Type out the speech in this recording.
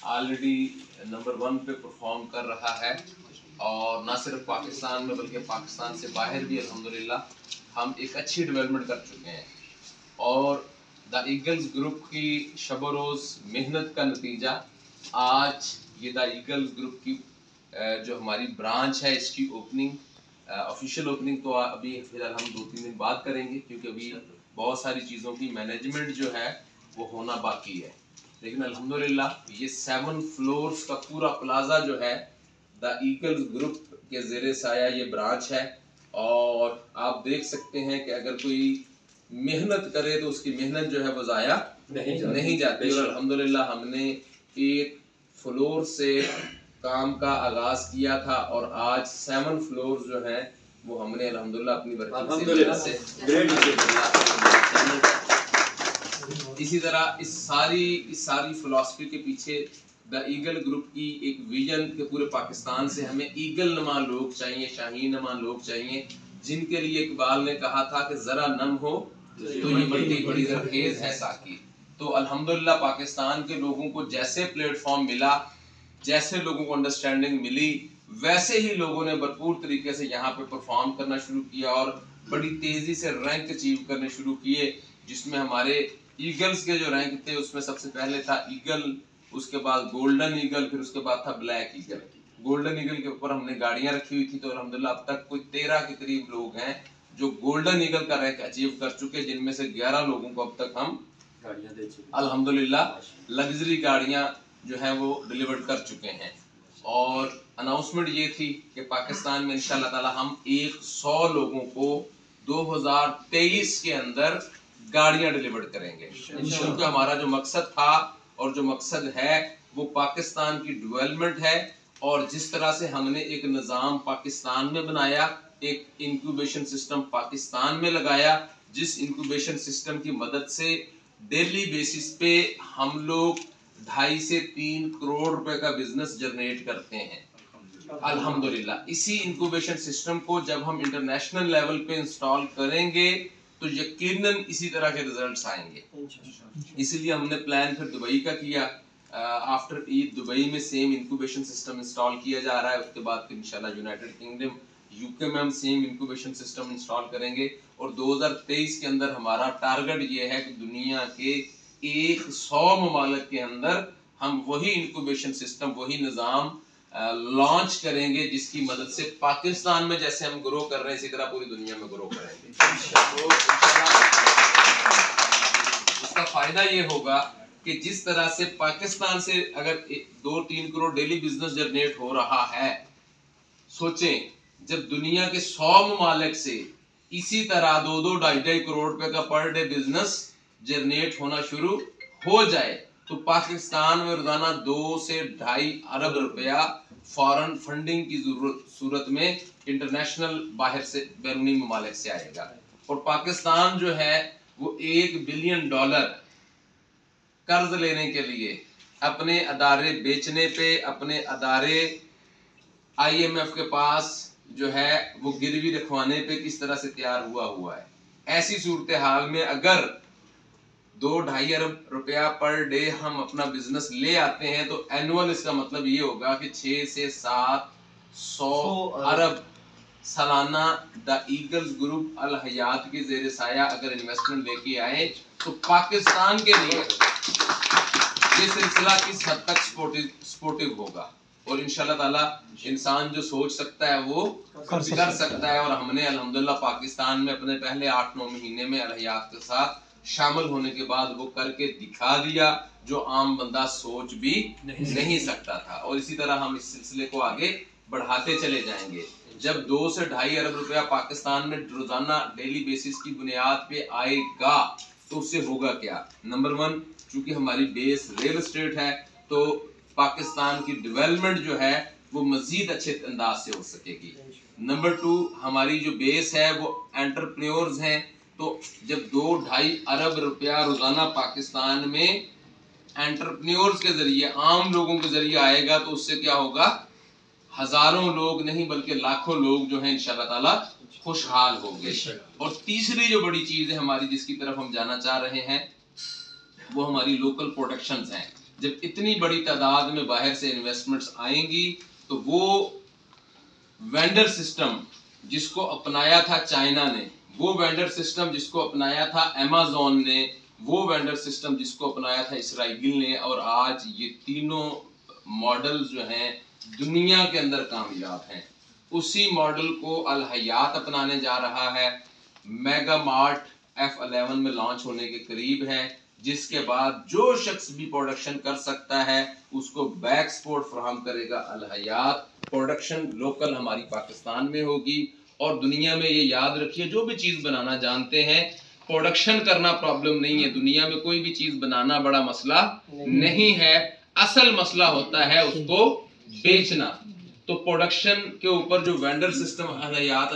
Already number 1 पे perform कर रहा है, और ना सिर्फ पाकिस्तान में बल्कि पाकिस्तान से बाहर भी अल्हम्दुलिल्लाह हम एक अच्छी डेवलपमेंट कर चुके हैं। और द ईगल्स ग्रुप की शब रोज़ मेहनत का नतीजा आज ये द ईगल्स ग्रुप की जो हमारी ब्रांच है इसकी ओपनिंग, ऑफिशियल ओपनिंग तो अभी फिलहाल हम 2-3 दिन बाद करेंगे, क्योंकि अभी बहुत सारी चीज़ों की मैनेजमेंट जो है वो होना बाकी है। लेकिन अल्हम्दुलिल्लाह ये 7 फ्लोर्स का पूरा प्लाजा जो है द ईगल्स ग्रुप के ज़ेरे साया ये ब्रांच है। और आप देख सकते हैं कि अगर कोई मेहनत करे तो उसकी मेहनत जो है वो ज़ाया नहीं जाती। और अल्हम्दुलिल्लाह हमने एक फ्लोर से काम का आगाज किया था और आज 7 फ्लोर जो है वो हमने अल्हम्दुलिल्लाह अपनी बरकत से इसी तरह इस सारी फिलॉसफी के पीछे द ईगल ग्रुप की एक विजन के पूरे पाकिस्तान से हमें ईगल नमा लोग चाहिए, शाहीन नमा लोग चाहिए, जिनके लिए इकबाल ने कहा था कि जरा नम हो तो ये बड़ी बड़ी जरखेज है साकी। तो अल्हम्दुलिल्लाह पाकिस्तान के लोगों को जैसे प्लेटफॉर्म मिला, जैसे लोगों को अंडरस्टैंडिंग मिली, वैसे ही लोगों ने भरपूर तरीके से यहाँ पे परफॉर्म करना शुरू किया और बड़ी तेजी से रैंक अचीव करने शुरू किए, जिसमें हमारे ईगल्स के जो रैंक थे उसमें सबसे पहले था ईगल, उसके बाद गोल्डन ईगल, फिर उसके बाद था ब्लैक ईगल। गोल्डन ईगल के ऊपर हमने गाड़ियां रखी हुई थी, तो अल्हम्दुलिल्लाह अब तक कोई 13 के करीब लोग हैं जो गोल्डन ईगल का रैंक अचीव कर चुके, जिनमें से 11 लोगों को अब तक हम गाड़ियां दे चुके अल्हम्दुलिल्लाह लग्जरी गाड़ियां जो है वो डिलीवर कर चुके हैं। और अनाउंसमेंट ये थी कि पाकिस्तान में इंशाल्लाह ताला हम 100 लोगों को 2023 के अंदर गाड़ियां डिलीवर करेंगे, क्योंकि हमारा जो मकसद था और जो मकसद है वो पाकिस्तान की डेवलपमेंट है। और जिस तरह से हमने एक निज़ाम पाकिस्तान में बनाया, एक इंक्यूबेशन सिस्टम पाकिस्तान में लगाया, जिस इंक्यूबेशन सिस्टम की मदद से डेली बेसिस पे हम लोग 2.5 से 3 करोड़ रुपए का बिजनेस जनरेट करते हैं अल्हम्दुलिल्लाह। इसी इंक्यूबेशन सिस्टम को जब हम इंटरनेशनल लेवल पे इंस्टॉल करेंगे तो यकीनन इसी तरह के रिजल्ट्स आएंगे। इसीलिए हमने प्लान फिर दुबई का किया। आफ्टर ईद दुबई में सेम इंक्यूबेशन सिस्टम इंस्टॉल किया जा रहा है। उसके बाद इंशाल्लाह यूनाइटेड किंगडम यूके में हम सेम इंक्यूबेशन सिस्टम इंस्टॉल करेंगे। और 2023 के अंदर हमारा टारगेट ये है कि दुनिया के 100 ममालिक के अंदर हम वही इंक्यूबेशन सिस्टम, वही निज़ाम लॉन्च करेंगे, जिसकी मदद से पाकिस्तान में जैसे हम ग्रो कर रहे हैं इसी तरह पूरी दुनिया में ग्रो करेंगे। तो इसका फायदा ये होगा कि जिस तरह से पाकिस्तान से अगर 2-3 करोड़ डेली बिजनेस जनरेट हो रहा है, सोचें जब दुनिया के 100 ममालिक से इसी तरह 2-2, 2.5 करोड़ रुपए का पर डे बिजनेस जनरेट होना शुरू हो जाए तो पाकिस्तान में रोजाना 2 से 2.5 अरब रुपया फॉरेन फंडिंग की सूरत में इंटरनेशनल बाहर से बैरूनी ममालिक से आएगा। और पाकिस्तान जो है वो $1 बिलियन कर्ज लेने के लिए अपने अदारे बेचने पे, अपने अदारे IMF के पास जो है वो गिरवी रखवाने पे किस तरह से तैयार हुआ है। ऐसी सूरत हाल में अगर 2-2.5 अरब रुपया पर डे हम अपना बिजनेस ले आते हैं तो एनुअल इसका मतलब ये होगा कि 6 से 700 अरब सालाना द ईगल्स ग्रुप अल हयात के ज़ेरे साया अगर इन्वेस्टमेंट लेके आए तो पाकिस्तान के लिए ये सिलसिला किस हद तक सपोर्टिव होगा। और इंशाल्लाह ताला इंसान जो सोच सकता है वो कर सकता है। और हमने अल्हम्दुलिल्लाह पाकिस्तान में अपने पहले 8-9 महीने में अल हयात के साथ शामिल होने के बाद वो करके दिखा दिया जो आम बंदा सोच भी नहीं सकता था। और इसी तरह हम इस सिलसिले को आगे बढ़ाते चले जाएंगे। जब 2 से 2.5 अरब रुपया पाकिस्तान में रोजाना डेली बेसिस की बुनियाद पे आएगा तो उससे होगा क्या। नंबर 1, चूंकि हमारी बेस रियल एस्टेट है तो पाकिस्तान की डेवलपमेंट जो है वो मजीद अच्छे अंदाज से हो सकेगी। नंबर 2, हमारी जो बेस है वो एंटरप्रेन्योर्स हैं, तो जब 2-2.5 अरब रुपया रोजाना पाकिस्तान में एंटरप्रेन्योर्स के जरिए, आम लोगों के जरिए आएगा तो उससे क्या होगा, हजारों लोग नहीं बल्कि लाखों लोग जो हैं इंशाल्लाह ताला खुशहाल होंगे। और तीसरी जो बड़ी चीज है हमारी जिसकी तरफ हम जाना चाह रहे हैं वो हमारी लोकल प्रोडक्शंस हैं। जब इतनी बड़ी तादाद में बाहर से इन्वेस्टमेंट्स आएंगी तो वो वेंडर सिस्टम जिसको अपनाया था चाइना ने, वो वेंडर सिस्टम जिसको अपनाया था अमेज़न ने, वो वेंडर सिस्टम जिसको अपनाया था इसराइल ने, और आज ये तीनों मॉडल जो हैं दुनिया के अंदर कामयाब हैं, उसी मॉडल को अल हयात अपनाने जा रहा है। मेगा मार्ट F11 में लॉन्च होने के करीब है, जिसके बाद जो शख्स भी प्रोडक्शन कर सकता है उसको बैक सपोर्ट फराहम करेगा अल हयात। प्रोडक्शन लोकल हमारी पाकिस्तान में होगी। और दुनिया में ये याद रखिए, जो भी चीज़ बनाना जानते हैं, प्रोडक्शन करना प्रॉब्लम नहीं है। दुनिया में कोई भी चीज़ बनाना बड़ा मसला नहीं है, असल मसला होता है उसको बेचना। तो प्रोडक्शन के ऊपर जो वेंडर सिस्टम अल हयात